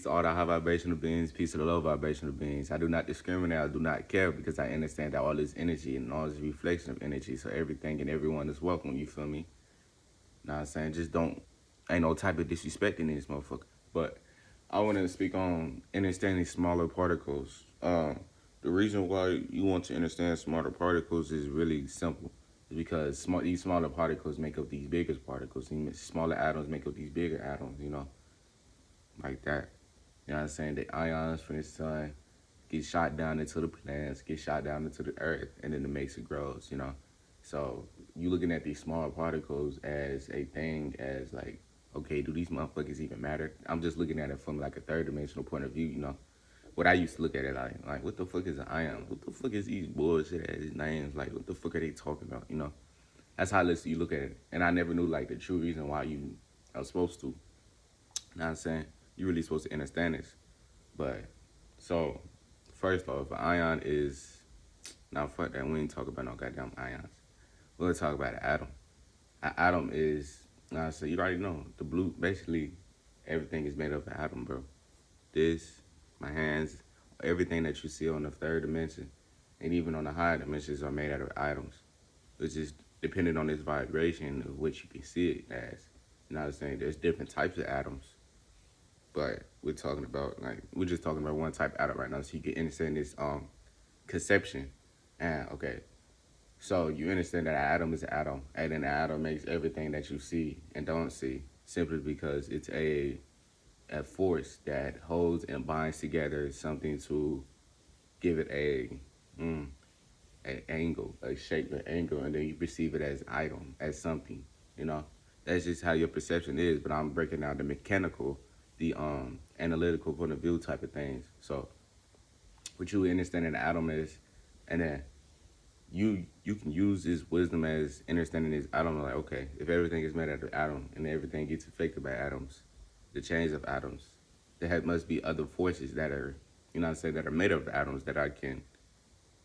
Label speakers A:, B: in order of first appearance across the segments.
A: Peace to all the high vibrational beings, peace to the low vibrational beings. I do not discriminate, I do not care because I understand that all is energy and all is a reflection of energy. So everything and everyone is welcome, you feel me? Know what I'm saying? Just don't, ain't no type of disrespect in this motherfucker. But I want to speak on understanding smaller particles. The reason why you want to understand smaller particles is really simple. It's because these smaller particles make up these bigger particles. These smaller atoms make up these bigger atoms, like that. You know what I'm saying? The ions from the sun get shot down into the plants, get shot down into the earth, and then it makes it grows. So you looking at these small particles as a thing, as like, okay, do these motherfuckers even matter? I'm just looking at it from like a third dimensional point of view. What I used to look at it like what the fuck is an ion? What the fuck is these bullshit ass names? Like, what the fuck are they talking about? That's how you look at it. And I never knew like the true reason why you are supposed to. You know what I'm saying? You really supposed to understand this. But so first off, an ion is now fuck that. We ain't talk about no goddamn ions. We'll talk about an atom. An atom is so you already know the blue. Basically, everything is made up of atom, bro. This, my hands, everything that you see on the third dimension, and even on the higher dimensions are made out of atoms. It's just depending on this vibration of which you can see it as. You know what I'm saying? There's different types of atoms, but we're just talking about one type of atom right now, so you can understand this conception. And okay, so you understand that an atom is an atom, and then an atom makes everything that you see and don't see simply because it's a force that holds and binds together something to give it an angle, a shape, an angle, and then you perceive it as an item, as something. That's just how your perception is. But I'm breaking down the mechanical, the analytical point of view type of things. So what you understand an atom is, and then you can use this wisdom as understanding this atom. Like, okay, if everything is made out of atom and everything gets affected by atoms, the change of atoms, there must be other forces that are, that are made of atoms that I can,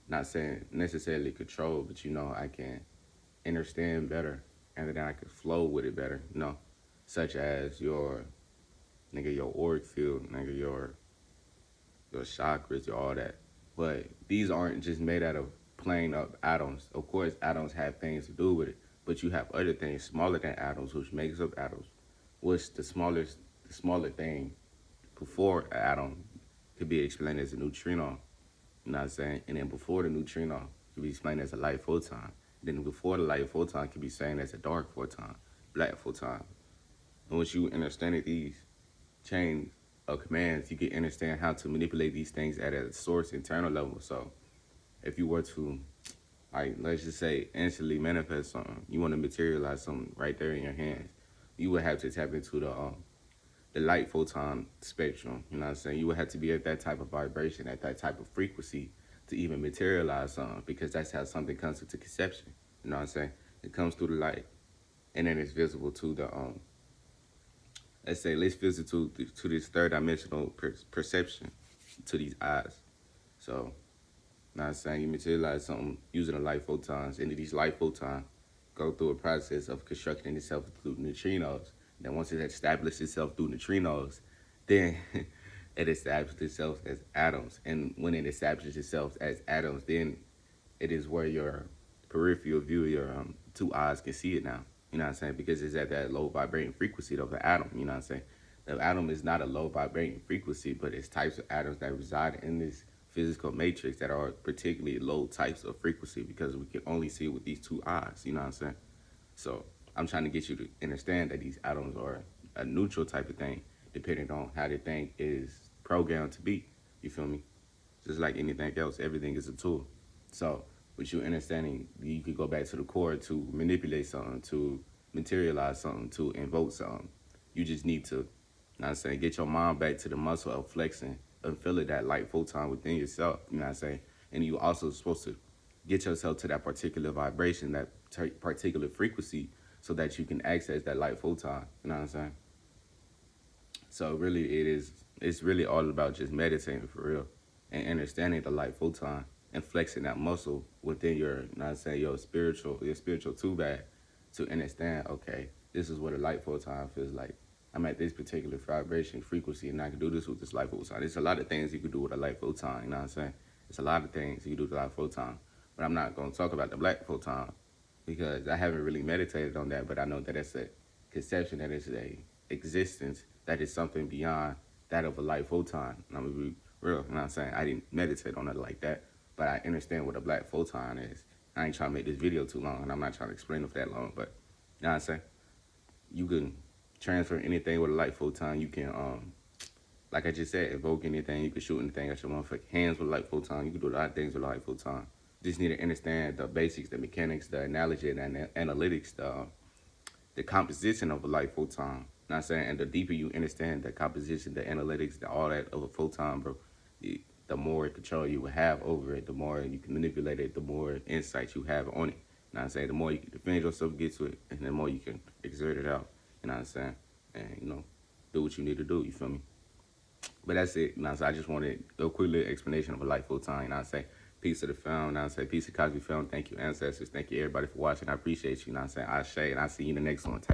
A: not saying necessarily control, but I can understand better, and then I can flow with it better, such as your auric field, your chakras, your all that. But these aren't just made out of plain up atoms. Of course, atoms have things to do with it, but you have other things smaller than atoms, which makes up atoms. What's the smaller thing before an atom could be explained as a neutrino. You know what I'm saying? And then before the neutrino could be explained as a light photon. Then before the light photon could be seen as a dark photon, black photon. And once you understand these chain of commands, you can understand how to manipulate these things at a source internal level. So if you were to, like, let's just say, instantly manifest something, you want to materialize something right there in your hands, you would have to tap into the light photon spectrum. You know what I'm saying? You would have to be at that type of vibration, at that type of frequency to even materialize something, because that's how something comes into conception. You know what I'm saying? It comes through the light, and then it's visible to the let's visit to this third dimensional perception, to these eyes. So, you know what I'm saying? You materialize something using the light photons, and these light photons go through a process of constructing itself through neutrinos. Then once it establishes itself through neutrinos, then it establishes itself as atoms. And when it establishes itself as atoms, then it is where your peripheral view, your two eyes can see it now. You know what I'm saying? Because it's at that low vibrating frequency of the atom. You know what I'm saying? The atom is not a low vibrating frequency, but it's types of atoms that reside in this physical matrix that are particularly low types of frequency, because we can only see it with these two eyes. You know what I'm saying? So I'm trying to get you to understand that these atoms are a neutral type of thing, depending on how the thing is programmed to be. You feel me? Just like anything else, everything is a tool. So with you understanding, you could go back to the core to manipulate something, to materialize something, to invoke something. You just need to, you know what I'm saying, get your mind back to the muscle of flexing and feeling that light photon within yourself. You know what I'm saying? And you also supposed to get yourself to that particular vibration, that particular frequency, so that you can access that light photon. You know what I'm saying? So really, it's really all about just meditating for real and understanding the light photon and flexing that muscle within your, you know what I'm saying, your spiritual tool bag to understand, okay, this is what a light photon feels like. I'm at this particular vibration frequency, and I can do this with this light photon. There's a lot of things you can do with a light photon, you know what I'm saying? It's a lot of things you can do with a light photon. But I'm not going to talk about the black photon because I haven't really meditated on that, but I know that it's a conception, that it's a existence, that is something beyond that of a light photon. And I'm going to be real, you know what I'm saying? I didn't meditate on it like that, but I understand what a black photon is. I ain't trying to make this video too long, and I'm not trying to explain it for that long, but you know what I'm saying? You can transfer anything with a light photon. You can, like I just said, evoke anything. You can shoot anything at your motherfucking hands with a light photon. You can do a lot of things with a light photon. Just need to understand the basics, the mechanics, the analogy, and the analytics, the composition of a light photon. You know what I'm saying? And the deeper you understand the composition, the analytics, all that of a photon, bro, the more control you will have over it, the more you can manipulate it, the more insights you have on it. You know what I'm saying? The more you can defend yourself against it, and the more you can exert it out. You know what I'm saying? And, do what you need to do. You feel me? But that's it. You know what I'm saying? I just wanted a quick little explanation of a light photon. You know what I'm saying? Peace to the film. You know what I'm saying? Peace to Cosby Film. Thank you, ancestors. Thank you, everybody, for watching. I appreciate you. You know what I'm saying? I shade, and I'll see you in the next one. Type